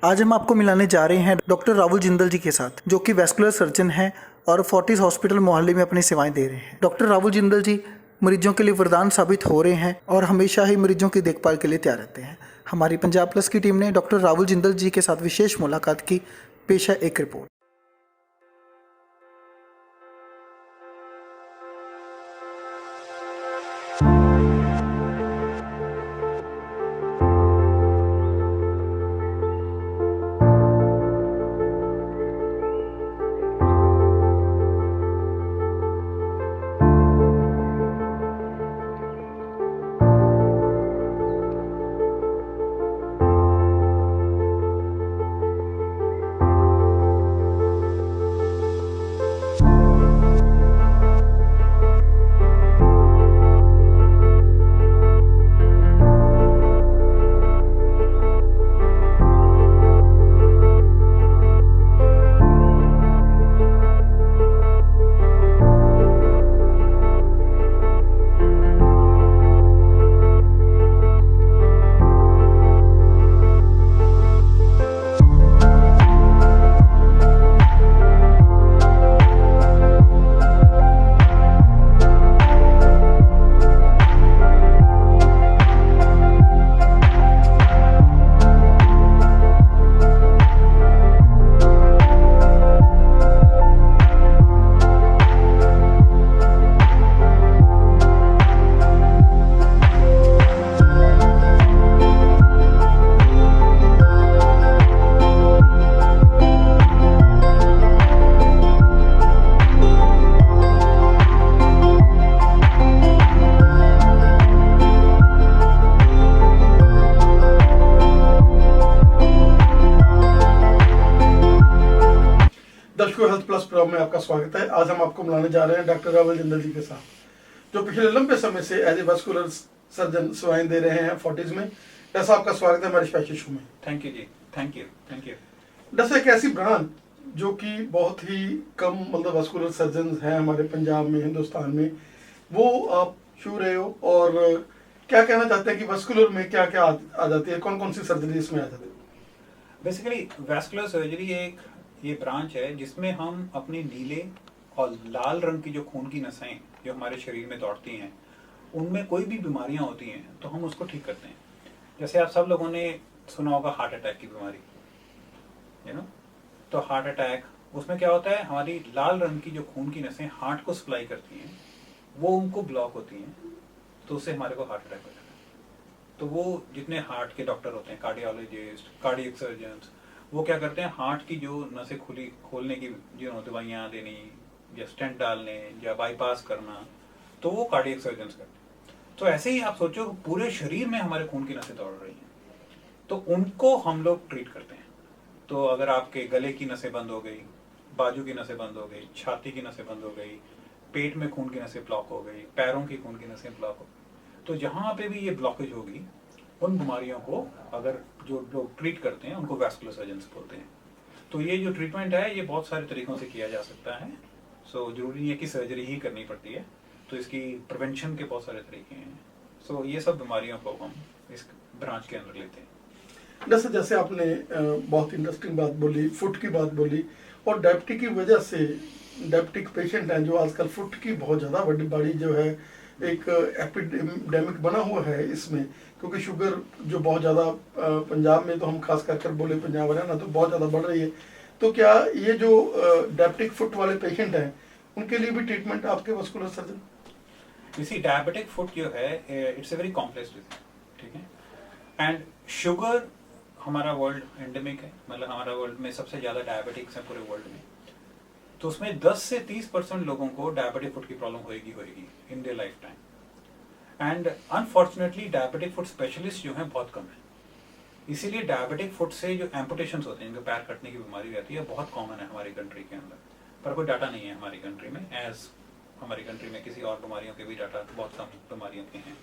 आज हम आपको मिलाने जा रहे हैं डॉक्टर राहुल जिंदल जी के साथ, जो कि वैस्कुलर सर्जन हैं और फोर्टिस हॉस्पिटल मोहाली में अपनी सेवाएं दे रहे हैं। डॉक्टर राहुल जिंदल जी मरीजों के लिए वरदान साबित हो रहे हैं और हमेशा ही मरीजों की देखभाल के लिए तैयार रहते हैं। हमारी पंजाब प्लस की टीम ने डॉक्टर राहुल जिंदल जी के साथ विशेष मुलाकात की। पेश है एक रिपोर्ट। दर्शकों, हेल्थ प्लस प्रोग्राम में आपका स्वागत है। आज हम आपको मिलाने जा रहे हैं डॉक्टर राहुल जिंदल जी के साथ, जो पिछले लंबे समय से एज ए वैस्कुलर सर्जन सेवाएं दे रहे हैं फोर्टिस में। डॉक्टर साहब, आपका स्वागत है हमारे स्पेशल शो में। थैंक यू जी, थैंक यू। डॉक्टर साहब, एक ऐसी ब्रांच जो कि बहुत ही कम मतलब वैस्कुलर सर्जन हैं हमारे पंजाब में, हिंदुस्तान में, वो आप छू रहे हो, और क्या कहना चाहते हैं कि वैस्कुलर में क्या क्या आ जाती है, कौन कौन सी सर्जरी इसमें आ जाती है? बेसिकली वैस्कुलर सर्जरी एक ये ब्रांच है जिसमें हम अपने नीले और लाल रंग की जो खून की नसें जो हमारे शरीर में दौड़ती हैं, उनमें कोई भी बीमारियां होती हैं तो हम उसको ठीक करते हैं। जैसे आप सब लोगों ने सुना होगा हार्ट अटैक की बीमारी, तो हार्ट अटैक, उसमें क्या होता है, हमारी लाल रंग की जो खून की नसें हार्ट को सप्लाई करती हैं, वो उनको ब्लॉक होती हैं, तो उससे हमारे को हार्ट अटैक हो जाता है। तो वो जितने हार्ट के डॉक्टर होते हैं, कार्डियोलॉजिस्ट, कार्डियक सर्जन्स, वो क्या करते हैं, हार्ट की जो नसें खोलने की जो दवाइयाँ देनी या स्टेंट डालने या बाईपास करना, तो वो कार्डियक सर्जन्स करते हैं। तो ऐसे ही आप सोचो, पूरे शरीर में हमारे खून की नसें दौड़ रही हैं, तो उनको हम लोग ट्रीट करते हैं। तो अगर आपके गले की नसें बंद हो गई, बाजू की नसें बंद हो गई, छाती की नसें बंद हो गई, पेट में खून की नसें ब्लॉक हो गई, पैरों की खून की नसें ब्लॉक हो गई, तो जहाँ पे भी ये ब्लॉकेज होगी, उन बीमारियों को अगर जो लोग ट्रीट करते हैं उनको वैस्कुलर सर्जन्स बोलते हैं। तो ये जो ट्रीटमेंट है, ये बहुत सारे तरीकों से किया जा सकता है। सो जरूरी नहीं है कि सर्जरी ही करनी पड़ती है, तो इसकी प्रिवेंशन के बहुत सारे तरीके हैं। सो ये सब बीमारियों को हम इस ब्रांच के अंदर लेते हैं। जैसे आपने बहुत इंटरेस्टिंग बात बोली, फुट की बात बोली, और डायबिटीज की वजह से डायबिटिक पेशेंट हैं जो आजकल फुट की बहुत ज़्यादा बड़ी जो है एक एपिडेमिक बना हुआ है इसमें, क्योंकि शुगर जो बहुत ज़्यादा पंजाब में, तो हम खास कर बोले पंजाब हरियाणा, तो बहुत ज़्यादा बढ़ रही है। तो क्या ये जो डायबिटिक फुट वाले पेशेंट हैं, उनके लिए भी ट्रीटमेंट आपके वैस्कुलर सर्जन? इसी डायबिटिक फुट जो है, it's a very complex disease, ठीक है। एंड शुगर हमारा वर्ल्ड एंडेमिक है, मतलब हमारा वर्ल्ड में सबसे ज़्यादा डायबिटिक्स है पूरे वर्ल्ड में। तो उसमें 10 से 30% लोगों को डायबिटिक फुट की प्रॉब्लम होगी in their life time. And unfortunately diabetic foot specialist जो हैं बहुत कम है, इसीलिए डायबिटिक फुट से जो एम्पुटेशंस होते हैं, जिनको पैर कटने की बीमारी रहती है, बहुत कॉमन है हमारी कंट्री के अंदर, पर कोई डाटा नहीं है हमारी कंट्री में, एज हमारी कंट्री में किसी और बीमारियों के भी डाटा बहुत कम बीमारियों के हैं।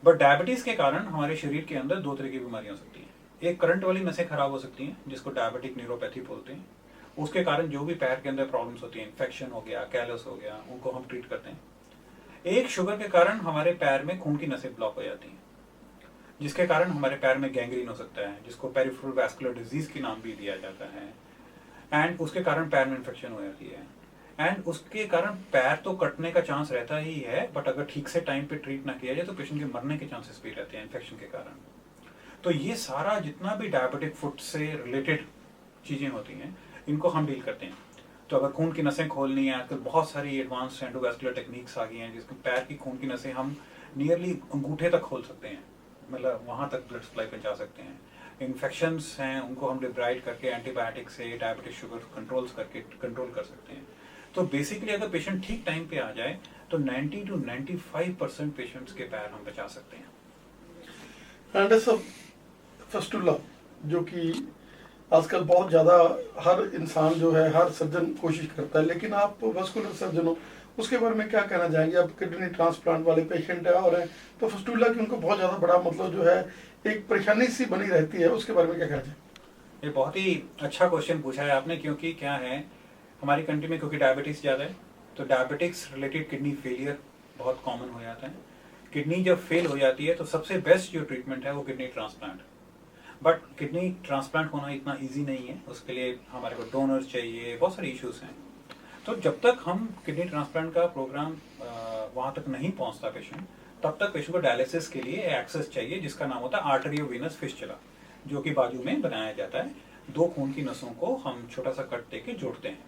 बट डायबिटीज के कारण हमारे शरीर के अंदर दो तरह की बीमारियां हो सकती हैं। एक करंट वाली नसें खराब हो सकती हैं, जिसको डायबिटिक न्यूरोपैथी बोलते हैं। उसके कारण जो भी पैर के अंदर प्रॉब्लम्स होती हैं, इन्फेक्शन हो गया, कैलस हो गया, उनको हम ट्रीट करते हैं। एक शुगर के कारण हमारे पैर में खून की नसें ब्लॉक हो जाती हैं। जिसके कारण हमारे पैर में गैंग्रीन हो सकता है, जिसको पेरिफेरल वैस्कुलर डिजीज के नाम भी दिया जाता है। एंड उसके कारण पैर में इन्फेक्शन हो जाती है, एंड उसके कारण पैर तो कटने का चांस रहता ही है, बट अगर ठीक से टाइम पे ट्रीट ना किया जाए तो पेशेंट के मरने के चांसेस भी रहते हैं इन्फेक्शन के कारण। तो ये सारा जितना भी डायबिटिक फुट से रिलेटेड चीज़ें होती हैं, इनको हम डील करते हैं। तो अगर खून की नसें खोलनी है, आजकल बहुत सारी एडवांस एंडोवैस्कुलर टेक्निक्स आ गई हैं, जिसमें पैर की खून की नसें हम नियरली अंगूठे तक खोल सकते हैं, मतलब वहाँ तक ब्लड सप्लाई पहुँचा सकते हैं। इन्फेक्शंस हैं उनको हम डिब्राइड करके एंटीबायोटिक से डायबिटिक शुगर कंट्रोल कर सकते हैं। तो बेसिकली अगर पेशेंट ठीक टाइम पे आ जाए तो 90 to 95% पेशेंट्स के पैर हम बचा सकते हैं। एंड सब फस्टुला जो कि आजकल बहुत ज़्यादा हर इंसान जो है, हर सर्जन कोशिश करता है, लेकिन आप वस्कुलर सर्जन हो, उसके बारे में क्या कहना चाहेंगे? आप किडनी ट्रांसप्लांट वाले पेशेंट है और हैं, तो फस्टुला की उनको बहुत ज़्यादा बड़ा मतलब जो है एक परेशानी सी बनी रहती है, उसके बारे में क्या कहना चाहेंगे? ये बहुत ही अच्छा क्वेश्चन पूछा है आपने, क्योंकि क्या है हमारी कंट्री में, क्योंकि डायबिटीज ज़्यादा है, तो डायबिटिक्स रिलेटेड किडनी फेलियर बहुत कॉमन हो जाता है। किडनी जब फेल हो जाती है तो सबसे बेस्ट जो ट्रीटमेंट है वो kidney transplant. But kidney transplant होना इतना इजी नहीं है, उसके लिए हमारे को डोनर चाहिए, बहुत सारे इश्यूज हैं। तो जब तक हम किडनी ट्रांसप्लांट का प्रोग्राम वहाँ तक नहीं पहुँचता पेशेंट, तब तक पेशेंट को डायलिसिस के लिए एक्सेस चाहिए, जिसका नाम होता है आर्टेरियोवेनस फिस्टुला, जो कि बाजू में बनाया जाता है। दो खून की नसों को हम छोटा सा कट देके जोड़ते हैं।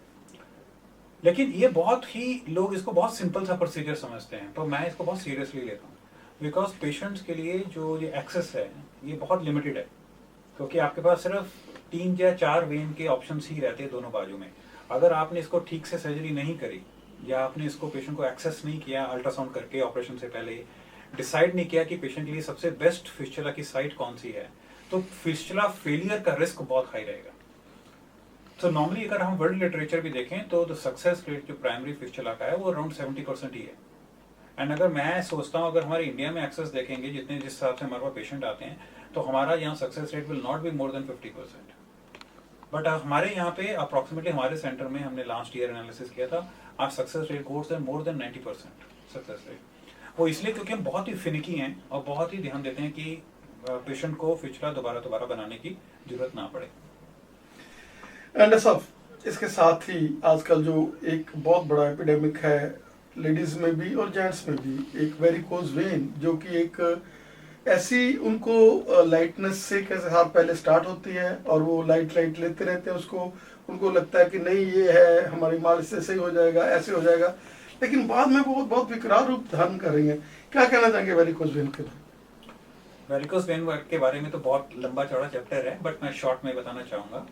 लेकिन ये बहुत ही लोग इसको बहुत सिंपल सा प्रोसीजर समझते हैं, तो मैं इसको बहुत सीरियसली लेता हूँ, बिकॉज पेशेंट्स के लिए जो ये एक्सेस है ये बहुत लिमिटेड है, क्योंकि आपके पास सिर्फ 3 या 4 वेन के ऑप्शंस ही रहते हैं दोनों बाजू में। अगर आपने इसको ठीक से सर्जरी नहीं करी, या आपने इसको पेशेंट को एक्सेस नहीं किया अल्ट्रासाउंड करके ऑपरेशन से पहले, डिसाइड नहीं किया कि पेशेंट के लिए सबसे बेस्ट फिस्टुला की साइट कौन सी है, तो फिस्टुला फेलियर का रिस्क बहुत हाई रहेगा। तो नॉर्मली अगर हम वर्ल्ड लिटरेचर भी देखें तो द सक्सेस रेट जो प्राइमरी फिस्टुला का है वो अराउंड 70% ही है। एंड अगर मैं सोचता हूँ, अगर हमारे इंडिया में एक्सेस देखेंगे जिस हिसाब से हमारे पास पेशेंट आते हैं, तो हमारा यहाँ success rate will not be more than 50%। But हमारे यहाँ पे अप्रॉक्सीमेटली हमारे सेंटर में हमने लास्ट ईयर एनालिसिस किया था, आज success rate goes more than 90% success rate. वो इसलिए क्योंकि हम बहुत ही फिनिकी हैं और बहुत ही ध्यान देते हैं कि पेशेंट को फिस्टुला दोबारा बनाने की जरूरत ना पड़े। एंड सब इसके साथ ही आजकल जो एक बहुत बड़ा एपिडेमिक है लेडीज में भी और जेंट्स में भी, एक वेरिकोज वेन, जो कि एक ऐसी उनको लाइटनेस से कैसे हाथ पहले स्टार्ट होती है और वो लाइट लेते रहते हैं उसको, उनको लगता है कि नहीं ये है हमारी मालिश से सही हो जाएगा, ऐसे हो जाएगा, लेकिन बाद में वो बहुत विकराल रूप धारण कर रही है। क्या कहना चाहेंगे वेरिकोज वेन के बारे में? वेरिकोज वेन के बारे में तो बहुत लंबा चौड़ा चैप्टर है, बट मैं शॉर्ट में बताना चाहूँगा।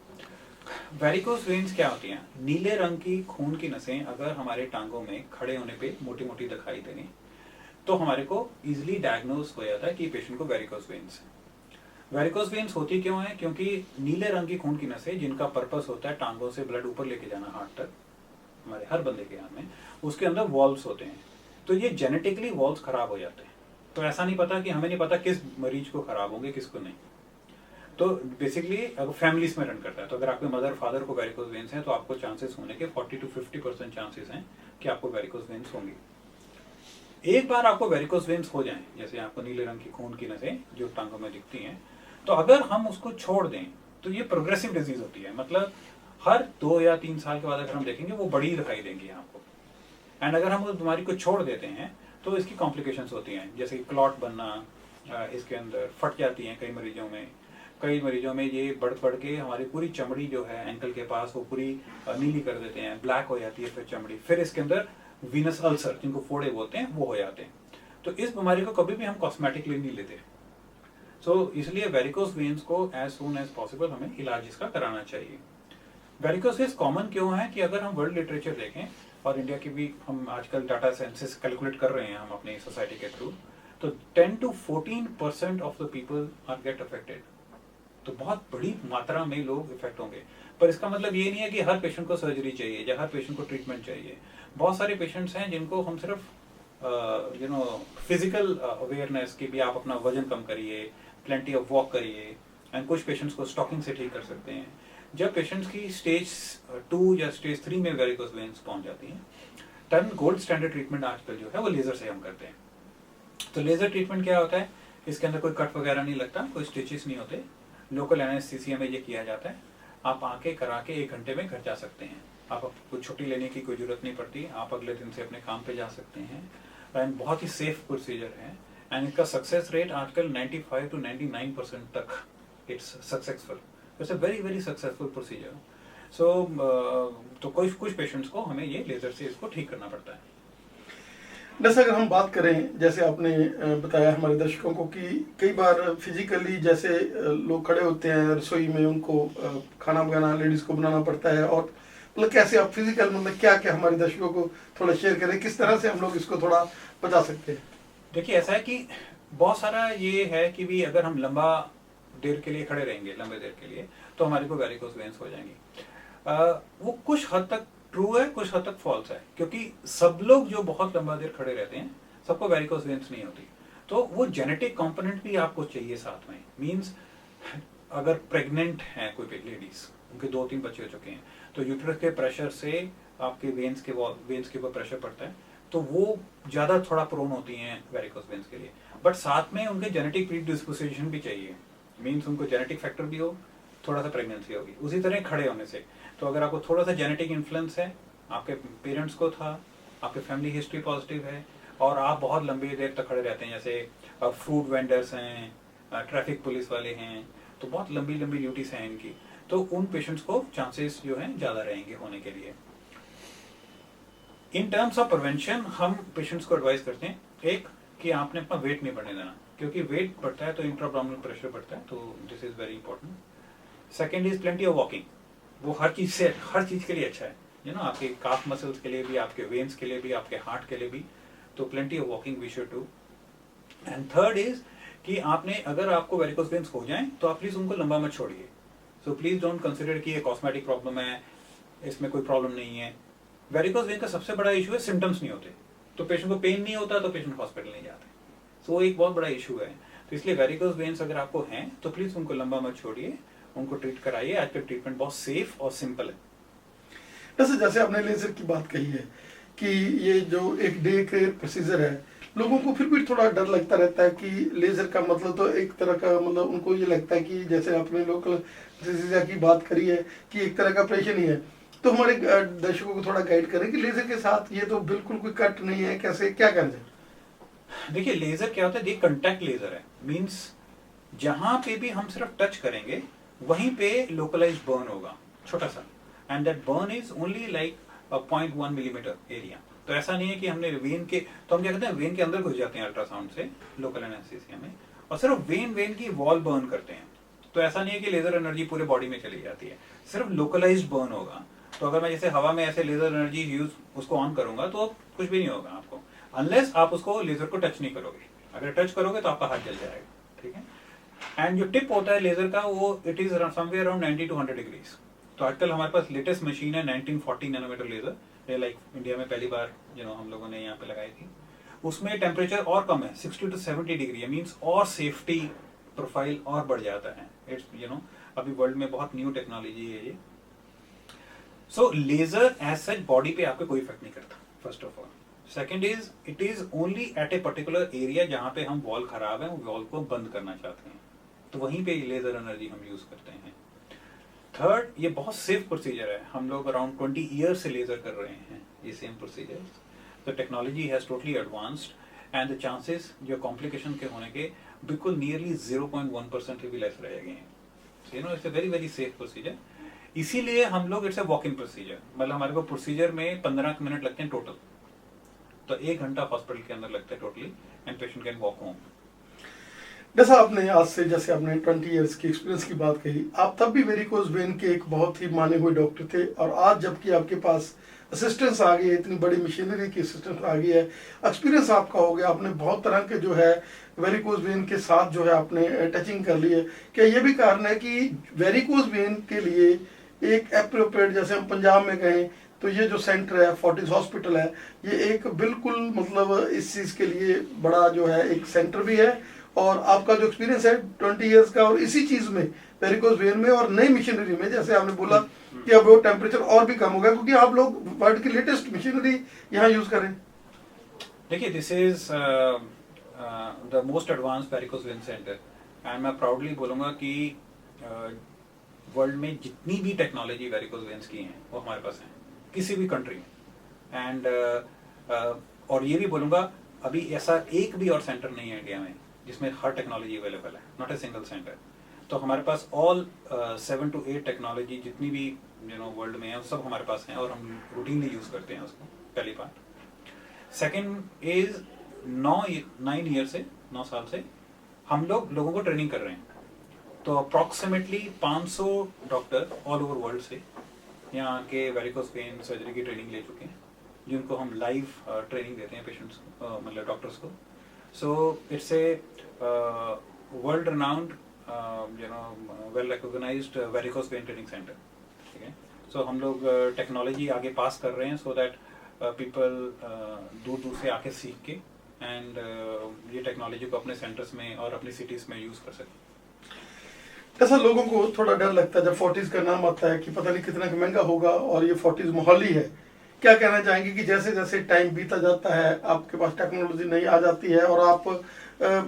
वेरिकोज वेन्स क्या होती हैं? नीले रंग की खून की नसें अगर हमारे टांगों में खड़े होने पे मोटी मोटी दिखाई देंगी, तो हमारे को इजीली डायग्नोज हो जाता है कि पेशेंट को वेरिकोज वेन्स है। वेरिकोज वेन्स होती क्यों है? क्योंकि नीले रंग की खून की नसें, जिनका पर्पस होता है टांगों से ब्लड ऊपर लेके जाना हार्ट तक, हमारे हर बंदे के हाथ में उसके अंदर वॉल्व्स होते हैं। तो ये जेनेटिकली वॉल्व्स खराब हो जाते हैं। तो ऐसा नहीं पता कि हमें नहीं पता किस मरीज को खराब होंगे किसको नहीं। तो बेसिकली अगर फैमिलीज में रन करता है, तो अगर आपके मदर फादर को वेरिकोज वेन्स हैं तो आपको चांसेस होने के 40 to 50% चांसेस हैं कि आपको वेरिकोज वेन्स होंगी। एक बार आपको वेरिकोज वेन्स हो जाएं, जैसे आपको नीले रंग की खून की नसें जो टांगों में दिखती हैं, तो अगर हम उसको छोड़ दें तो ये प्रोग्रेसिव डिजीज होती है। मतलब हर 2 या 3 साल के बाद अगर हम देखेंगे वो बड़ी दिखाई देंगी आपको। एंड अगर हम उस बीमारी को छोड़ देते हैं तो इसकी कॉम्प्लिकेशंस होती हैं, जैसे क्लॉट बनना, इसके अंदर फट जाती हैं कई मरीजों में ये बढ़ के हमारी पूरी चमड़ी जो है एंकल के पास वो पूरी नीली कर देते हैं, ब्लैक हो जाती है फिर चमड़ी, फिर इसके अंदर वीनस अल्सर जिनको फोड़े बोलते हैं वो हो जाते हैं। तो इस बीमारी को कभी भी हम कॉस्मेटिकली नहीं लेते। सो इसलिए वेरिकोज वेन्स को एज सून एज पॉसिबल हमें इलाज इसका कराना चाहिए। वेरिकोज वेन्स कॉमन क्यों है कि अगर हम वर्ल्ड लिटरेचर देखें और इंडिया की भी हम आजकल डाटा सेंसस कैलकुलेट कर रहे हैं हम अपनी सोसाइटी के थ्रू, तो 10 to 14% of the people are get affected. तो बहुत बड़ी मात्रा में लोग इफेक्ट होंगे। पर इसका मतलब ये नहीं है कि हर पेशेंट को सर्जरी चाहिए या हर पेशेंट को ट्रीटमेंट चाहिए। बहुत सारे पेशेंट्स हैं जिनको हम सिर्फ फिजिकल अवेयरनेस की भी, आप अपना वजन कम करिए, प्लेंटी ऑफ वॉक करिए, एंड कुछ पेशेंट्स को स्टॉकिंग से ठीक कर सकते हैं। जब पेशेंट्स की स्टेज 2 या स्टेज 3 में वेरिकोज वेन्स पहुंच जाती हैं, तब गोल्ड स्टैंडर्ड ट्रीटमेंट आजकल जो है वो लेजर से हम करते हैं। तो लेजर ट्रीटमेंट क्या होता है? इसके अंदर कोई कट वगैरह नहीं लगता, कोई स्टिचेस नहीं होते, लोकल एनेस्थीसिया में ये किया जाता है। आप आके करा के 1 घंटे में घर जा सकते हैं, आपको छुट्टी लेने की कोई जरूरत नहीं पड़ती, आप अगले दिन से अपने काम पे जा सकते हैं। एंड बहुत ही सेफ प्रोसीजर है, एंड इसका सक्सेस रेट आजकल 95 to 99% तक it's successful. It's a very very successful procedure. So तो कुछ पेशेंट्स को हमें ये लेजर से इसको ठीक करना पड़ता है। जैसे अगर हम बात करें, जैसे आपने बताया हमारे दर्शकों को कि कई बार फिजिकली जैसे लोग खड़े होते हैं रसोई में, उनको खाना बनाना लेडीज को बनाना पड़ता है, और मतलब कैसे आप फिजिकल मतलब क्या क्या हमारे दर्शकों को थोड़ा शेयर करें, किस तरह से हम लोग इसको थोड़ा बचा सकते हैं। देखिए ऐसा है कि बहुत सारा ये है कि भी अगर हम लंबा देर के लिए खड़े रहेंगे, लंबे देर के लिए, तो हमारे को वेरिकोस वेन्स हो जाएंगी। वो कुछ हद तक ट्रू है, कुछ हद तक फॉल्स है, क्योंकि सब लोग जो बहुत लंबा देर खड़े रहते हैं सबको वेरिकोस वेन्स नहीं होती। तो वो जेनेटिक कंपोनेंट भी आपको चाहिए साथ में। मींस अगर प्रेग्नेंट है कोई लेडीज, उनके 2-3 बच्चे हो चुके हैं, तो यूट्रस के प्रेशर से आपके वेन्स के ऊपर प्रेशर पड़ता है, तो वो ज्यादा थोड़ा प्रोन होती हैं वेरिकोस वेन्स के लिए। बट साथ में उनके जेनेटिक प्रीडिस्पोजिशन भी चाहिए, मींस उनको जेनेटिक फैक्टर भी हो, थोड़ा सा प्रेगनेंसी होगी, उसी तरह खड़े होने से। तो अगर आपको थोड़ा सा जेनेटिक इन्फ्लुएंस है, आपके पेरेंट्स को था, आपके फैमिली हिस्ट्री पॉजिटिव है, और आप बहुत लंबी देर तक खड़े रहते हैं, जैसे फूड वेंडर्स हैं, ट्रैफिक पुलिस वाले हैं, तो बहुत लंबी लंबी ड्यूटीज हैं इनकी, तो उन पेशेंट्स को चांसेस जो हैं ज़्यादा रहेंगे होने के लिए। इन टर्म्स ऑफ प्रिवेंशन हम पेशेंट्स को एडवाइस करते हैं, एक कि आपने अपना वेट नहीं बढ़ने देना, क्योंकि वेट बढ़ता है तो इंट्राब्डोमिनल प्रेशर बढ़ता है, तो this is very important. Second is plenty of walking, वो हर चीज के लिए अच्छा है, आपके काफ मसल्स के लिए भी, आपके वेन्स के लिए भी, आपके हार्ट के लिए भी, तो plenty of walking we should do. And third is कि आपने अगर आपको वेरिकोस वेन्स हो जाएं तो आप प्लीज उनको लंबा मत छोड़िए। सो प्लीज डोंट कंसिडर कि ये कॉस्मेटिक प्रॉब्लम है, इसमें कोई प्रॉब्लम नहीं है। वेरिकोस वेन का सबसे बड़ा इशू है सिम्टम्स नहीं होते, तो पेशेंट को पेन नहीं होता तो पेशेंट हॉस्पिटल नहीं जाते, सो एक बहुत बड़ा इशू है। तो इसलिए वेरिकोस वेन्स अगर आपको हैं तो प्लीज उनको लंबा मत छोड़िए, उनको ट्रीट कराइए। आजकल ट्रीटमेंट बहुत सेफ और सिंपल है। जैसे आपने लेजर की बात कही है कि ये जो एक डे केयर प्रोसीजर है, लोगों को फिर भी थोड़ा डर लगता रहता है कि लेजर का मतलब तो एक तरह का मतलब उनको ये लगता है कि जैसे आपने लोकल एनेस्थीसिया की बात करी है कि एक तरह का ऑपरेशन ही है, तो हमारे दर्शकों को थोड़ा गाइड करें कि लेजर के साथ ये तो बिल्कुल कोई कट नहीं है, कैसे क्या करना है। देखिए लेजर क्या होता है, ये कांटेक्ट लेजर है, मींस जहां पे भी हम सिर्फ टच करेंगे वहीं पे लोकलाइज्ड बर्न होगा छोटा सा, and that burn is only like 0.1 millimetre area. तो ऐसा नहीं है कि हमने वेन के, तो हम क्या कहते हैं वेन के अंदर घुस जाते हैं अल्ट्रासाउंड से लोकल एनेस्थीसिया में, और सिर्फ वेन की वॉल बर्न करते हैं। तो ऐसा नहीं है कि लेजर एनर्जी पूरे बॉडी में चली जाती है, सिर्फ लोकलाइज्ड बर्न होगा। तो अगर मैं जैसे हवा में ऐसे लेजर एनर्जी यूज उसको ऑन करूंगा तो कुछ भी नहीं होगा आपको, अनलेस आप उसको लेजर को टच नहीं करोगे। अगर टच करोगे तो आपका हाथ जल जाएगा, ठीक है। एंड जो टिप होता है लेजर का वो it is somewhere around 90 to 100 degrees. तो आजकल हमारे पास लेटेस्ट मशीन है 1940 नैनोमीटर लेजर, ये लाइक इंडिया में पहली बार हम लोगों ने यहाँ पे लगाई थी। उसमें टेम्परेचर और कम है, 60 to 70 डिग्री है, मीन्स और सेफ्टी प्रोफाइल और बढ़ जाता है। इट्स अभी वर्ल्ड में बहुत न्यू टेक्नोलॉजी है ये। So laser as such body पे आपको कोई इफेक्ट नहीं करता, first of all. Second is it is only at a particular area जहां पे हम वॉल खराब है, वॉल को बंद करना चाहते हैं, तो वहीं पे लेजर एनर्जी हम यूज करते हैं। थर्ड, ये बहुत सेफ प्रोसीजर है, हम लोग अराउंड 20 ईयर्स से लेजर कर रहे हैं ये same procedure. The technology has totally advanced and the chances जो कॉम्प्लिकेशन के होने के बिल्कुल नियरली 0.1% से भी लेस रहेंगे। It's a very very safe procedure. इसीलिए हम लोग it's a walk in procedure, मतलब हमारे को प्रोसीजर में 15 मिनट लगते हैं टोटल, तो 1 घंटा हॉस्पिटल के अंदर लगता है totally, and patient can walk home. जैसा आपने आज से जैसे आपने 20 इयर्स की एक्सपीरियंस की बात कही, आप तब भी वेरिकोज वेन के एक बहुत ही माने हुए डॉक्टर थे, और आज जबकि आपके पास असिस्टेंस आ गई है, इतनी बड़ी मशीनरी की असिस्टेंस आ गई है, एक्सपीरियंस आपका हो गया, आपने बहुत तरह के जो है वेरिकोज वेन के साथ जो है आपने टचिंग कर ली है। क्या ये भी कारण है कि वेरिकोज वेन के लिए एक एप्रोप्रिएट, जैसे हम पंजाब में कहें तो ये जो सेंटर है फोर्टिस हॉस्पिटल है, ये एक बिल्कुल मतलब इस चीज़ के लिए बड़ा जो है एक सेंटर भी है, और आपका जो एक्सपीरियंस है 20 इयर्स का, और इसी चीज़ में वेरिकोज वेन में और नई मशीनरी में, जैसे आपने बोला कि अब वो टेम्परेचर और भी कम हो गया क्योंकि आप लोग वर्ल्ड की लेटेस्ट मशीनरी यहाँ यूज करें। देखिए this is the most advance varicose vein centre, and मैं प्राउडली बोलूँगा कि वर्ल्ड में जितनी भी टेक्नोलॉजी वेरिकोज वेन्स की हैं वो हमारे पास हैं किसी भी कंट्री में। एंड और ये भी बोलूँगा अभी ऐसा एक भी और सेंटर नहीं है इंडिया में जिसमें हर टेक्नोलॉजी अवेलेबल है, नॉट ए सिंगल सेंटर। तो हमारे पास ऑल 7 to 8 टेक्नोलॉजी जितनी भी वर्ल्ड में है सब हमारे पास हैं और हम रूटीनली यूज़ करते हैं उसको, पहली बात। सेकेंड इज 9 साल से हम लोगों को ट्रेनिंग कर रहे हैं। तो approximately 500 doctor all over world से यहाँ के वेरिकोज वेन सर्जरी की ट्रेनिंग ले चुके हैं, जिनको हम लाइव ट्रेनिंग देते हैं पेशेंट्स मतलब डॉक्टर्स को। So it's a world renowned well recognised varicose vein training centre, ठीक है। सो हम लोग टेक्नोलॉजी आगे पास कर रहे हैं सो दैट पीपल दूर दूर से आके सीख के एंड ये टेक्नोलॉजी को अपने सेंटर्स में और अपनी सिटीज में यूज कर सकें। ऐसा लोगों को थोड़ा डर लगता है जब फोर्टिस का नाम आता है कि पता नहीं कितना महंगा होगा, और ये फोर्टिस मोहाली है। क्या कहना चाहेंगे कि जैसे जैसे टाइम बीता जाता है आपके पास टेक्नोलॉजी नई आ जाती है और आप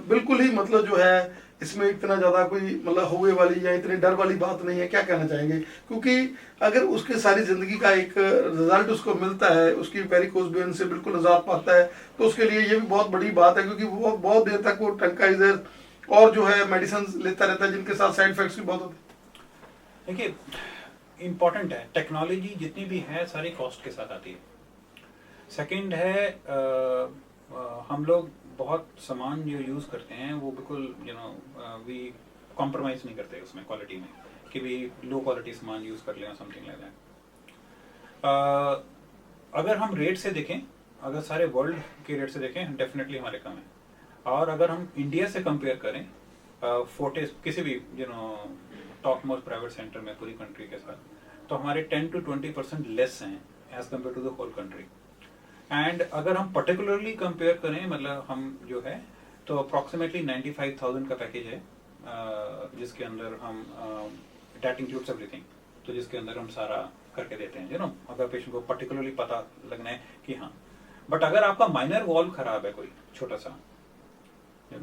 बिल्कुल ही मतलब जो है इसमें इतना ज़्यादा कोई मतलब हुए वाली या इतनी डर वाली बात नहीं है, क्या कहना चाहेंगे? क्योंकि अगर उसके सारी ज़िंदगी का एक रिजल्ट उसको मिलता है, उसकी वेरिकोज वेन से बिल्कुल निजात पाता है, तो उसके लिए ये भी बहुत बड़ी बात है, क्योंकि वो बहुत देर तक वो ट्रंकाइजर और जो है मेडिसिन लेता रहता है जिनके साथ साइड इफेक्ट्स भी बहुत होते हैं। देखिए इम्पॉर्टेंट है, टेक्नोलॉजी जितनी भी है सारी कॉस्ट के साथ आती है। सेकंड है हम लोग बहुत सामान जो यूज़ करते हैं वो बिल्कुल वी कॉम्प्रोमाइज़ नहीं करते उसमें क्वालिटी में कि भी लो क्वालिटी सामान यूज़ कर लें समथिंग लाइक दैट। अगर हम रेट से देखें, अगर सारे वर्ल्ड के रेट से देखें डेफिनेटली हमारे कम है, और अगर हम इंडिया से कंपेयर करें फोर्टिस किसी भी टॉप मोस्ट प्राइवेट सेंटर में पूरी कंट्री के साथ, तो हमारे 10 to 20% लेस हैं as compare to the whole country. And अगर हम पर्टिकुलरली कंपेयर करें मतलब हम जो है तो अप्रॉक्सीमेटली 95,000 का पैकेज है जिसके अंदर हम डेट इंक्लूड्स एवरीथिंग, तो जिसके अंदर हम सारा करके देते हैं अगर पेशेंट को पर्टिकुलरली पता लगना है कि हाँ। बट अगर आपका माइनर वॉल्व खराब है कोई छोटा सा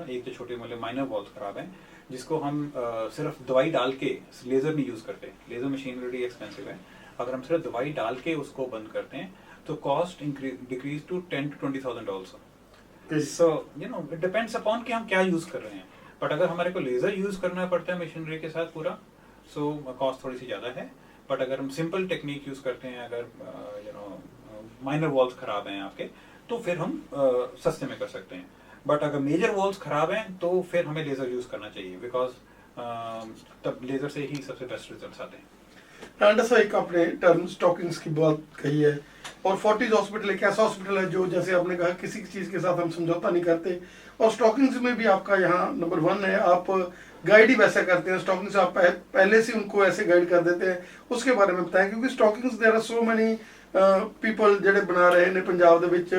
एक तो छोटे मतलब माइनर वॉल्व खराब है जिसको हम सिर्फ दवाई डाल के, लेजर नहीं यूज करते, लेजर मशीन ऑलरेडी एक्सपेंसिव है, अगर हम सिर्फ दवाई डाल के उसको बंद करते हैं तो cost decrease to 10 to 20,000 also. So it depends upon कि हम क्या यूज कर रहे हैं। बट अगर हमारे को लेजर यूज करना पड़ता है मशीनरी के साथ पूरा, सो कॉस्ट थोड़ी सी ज्यादा है। बट अगर हम सिंपल टेक्निक यूज करते हैं, अगर माइनर वॉल्स खराब हैं आपके, तो फिर हम सस्ते में कर सकते हैं। बट अगर मेजर वॉल्स खराब हैं तो फिर हमें लेजर यूज करना चाहिए, बिकॉज तब लेजर से ही सबसे बेस्ट रिजल्ट्स आते हैं। अंडर एक आपने टर्म स्टॉकिंग्स की बात कही है, और फोर्टिस हॉस्पिटल एक ऐसा हॉस्पिटल है जो जैसे आपने कहा किसी चीज़ के साथ हम समझौता नहीं करते, और स्टॉकिंग्स में भी आपका यहाँ नंबर 1 है। आप गाइड ही वैसा करते हैं, स्टॉकिंग्स आप पहले से उनको ऐसे गाइड कर देते हैं, उसके बारे में बताएं। क्योंकि stockings there are so many people जेडे बना रहे हैं पंजाब दे विच,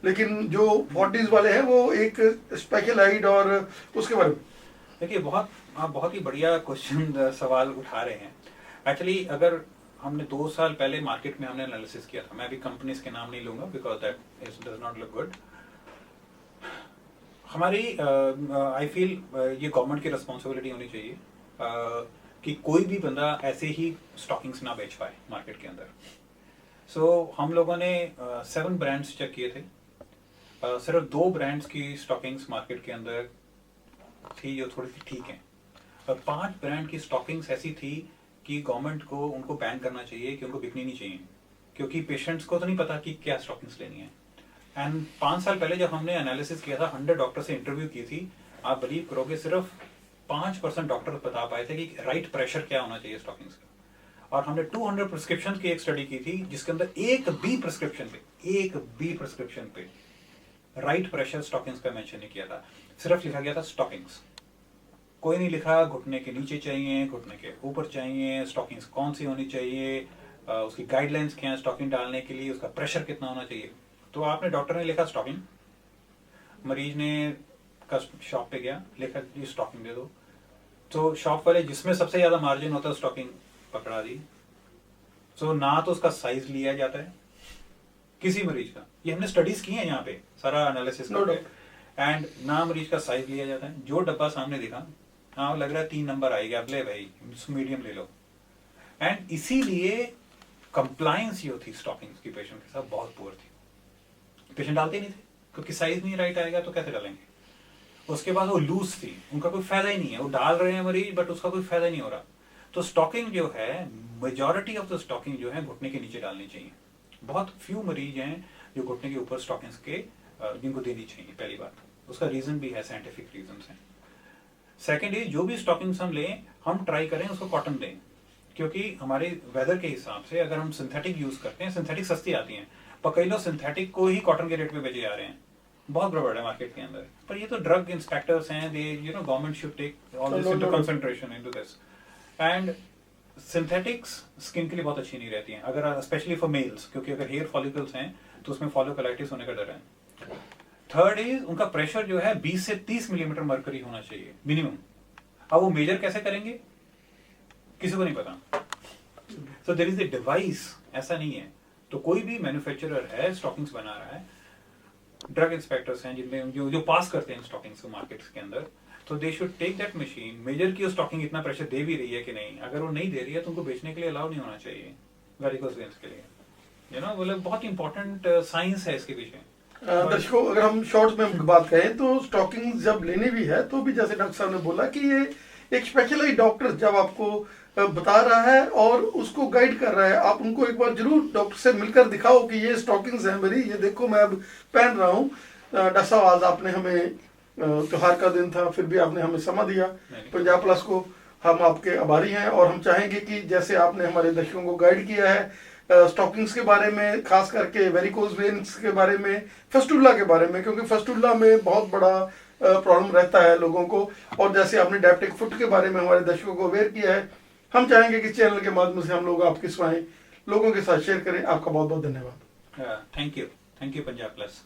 लेकिन जो फोर्टिस वाले हैं वो एक स्पेशलाइड, और उसके बारे में देखिए आप बहुत ही बढ़िया क्वेश्चन सवाल उठा रहे हैं। एक्चुअली अगर हमने 2 साल पहले मार्केट में हमने एनालिसिस किया था, मैं अभी कंपनीज के नाम नहीं लूंगा because that does not look good. हमारी आई फील ये गवर्नमेंट की रिस्पॉन्सिबिलिटी होनी चाहिए कि कोई भी बंदा ऐसे ही स्टॉकिंग्स ना बेच पाए मार्केट के अंदर। सो हम लोगों ने 7 ब्रांड्स चेक किए थे, सिर्फ 2 ब्रांड्स की स्टॉकिंग्स मार्केट के अंदर थी जो थोड़ी सी ठीक है, और 5 ब्रांड की स्टॉकिंग्स ऐसी थी कि गवर्नमेंट को उनको बैन करना चाहिए, कि उनको बिकनी नहीं चाहिए, क्योंकि पेशेंट्स को तो नहीं पता कि क्या स्टॉकिंग्स लेनी है। एंड 5 साल पहले जब हमने एनालिसिस किया था, 100 डॉक्टर से इंटरव्यू की थी, आप बिलीव करोगे सिर्फ 5% डॉक्टर बता पाए थे कि राइट प्रेशर क्या होना चाहिए स्टॉकिंग्स का। और हमने 200 प्रिस्क्रिप्शन की एक स्टडी की थी जिसके अंदर एक भी प्रिस्क्रिप्शन पे राइट प्रेशर स्टॉकिंग्स का मेंशन नहीं किया था, सिर्फ लिखा गया था स्टॉकिंग्स। कोई नहीं लिखा घुटने के नीचे चाहिए, घुटने के ऊपर चाहिए, स्टॉकिंग्स कौन सी होनी चाहिए, उसकी गाइडलाइंस क्या है स्टॉकिंग डालने के लिए, उसका प्रेशर कितना होना चाहिए। तो आपने डॉक्टर ने लिखा स्टॉकिंग, मरीज ने शॉप पे गया, लिखा ये स्टॉकिंग दे दो, तो शॉप वाले जिसमें सबसे ज्यादा मार्जिन होता है स्टॉकिंग पकड़ा दी। सो ना तो उसका साइज लिया जाता है किसी मरीज का, ये हमने स्टडीज की हैं यहाँ पे, सारा एनालिसिस करके, एंड ना मरीज का साइज लिया जाता है, जो डब्बा सामने दिखा, हाँ लग रहा है 3 नंबर आएगा, अब ले भाई मीडियम ले लो। एंड इसीलिए कंप्लायंस जो थी स्टॉकिंग्स की पेशेंट के साथ बहुत पुअर थी, पेशेंट डालते नहीं थे क्योंकि साइज नहीं राइट आएगा तो कैसे डालेंगे। उसके बाद वो लूज थी, उनका कोई फायदा ही नहीं है, वो डाल रहे हैं मरीज बट उसका कोई फायदा नहीं हो रहा। तो स्टॉकिंग जो है, मेजॉरिटी ऑफ द स्टॉकिंग जो है घुटने के नीचे डालनी चाहिए। बहुत फ्यू मरीज हैं जो घुटने के ऊपर स्टॉकिंग्स के जिनको देनी चाहिए, पहली बात। उसका रीजन भी है, साइंटिफिक रीजन है। सेकेंड इज जो भी स्टॉकिंग्स हम लें, हम ट्राई करें उसको कॉटन दें, क्योंकि हमारे वेदर के हिसाब से अगर हम सिंथेटिक यूज करते हैं, सिंथेटिक सस्ती आती हैं, पर कई लोग सिंथेटिक को ही कॉटन के रेट पे बेचे जा रहे हैं, बहुत गड़बड़ है मार्केट के अंदर। पर ये तो ड्रग इंस्पेक्टर्स हैं, they government should take all this into concentration into this. And synthetics skin के लिए बहुत अच्छी नहीं रहती हैं, अगर स्पेशली फॉर मेल्स, क्योंकि अगर हेयर फॉलिकल्स हैं तो उसमें फॉलिकुलाइटिस होने का डर है। थर्ड इज उनका प्रेशर जो है 20 से 30 मिलीमीटर मर्करी होना चाहिए मिनिमम। अब वो मेजर कैसे करेंगे किसी को नहीं पता। So there is a device, ऐसा नहीं है। तो कोई भी मैन्युफैक्चरर है स्टॉकिंग्स बना रहा है, ड्रग इंस्पेक्टर्स हैं जिनमें जो पास करते हैं स्टॉकिंग्स को मार्केट्स के अंदर, तो they should take that machine, measure की स्टॉकिंग इतना प्रेशर दे भी रही है कि नहीं। अगर वो नहीं दे रही है तो उनको बेचने के लिए अलाउ नहीं होना चाहिए वेरिकोज वेन्स के लिए। मतलब बहुत इंपॉर्टेंट साइंस है इसके पीछे। दर्शकों, अगर हम शॉर्ट्स में बात करें तो स्टॉकिंग जब लेनी भी है तो भी जैसे डॉक्टर साहब ने बोला कि ये एक स्पेशलाइज्ड डॉक्टर जब आपको बता रहा है और उसको गाइड कर रहा है, आप उनको एक बार जरूर डॉक्टर से मिलकर दिखाओ कि ये स्टॉकिंग्स है मेरी, ये देखो मैं अब पहन रहा हूँ। डॉक्टर साहब, आज आपने हमें त्योहार का दिन था, फिर भी आपने हमें समय दिया। पंजाब प्लस को हम आपके आभारी हैं और हम चाहेंगे कि जैसे आपने हमारे दर्शकों को गाइड किया है स्टॉकिंग्स के बारे में, खास करके वेरिकोज वेन्स के बारे में, फस्टुला के बारे में, क्योंकि फस्टुला में बहुत बड़ा प्रॉब्लम रहता है लोगों को, और जैसे आपने डायबिटिक फुट के बारे में हमारे दर्शकों को अवेयर किया है, हम चाहेंगे कि चैनल के माध्यम से हम लोग आपकी सेवाएं लोगों के साथ शेयर करें। आपका बहुत बहुत धन्यवाद। Thank you Punjab plus.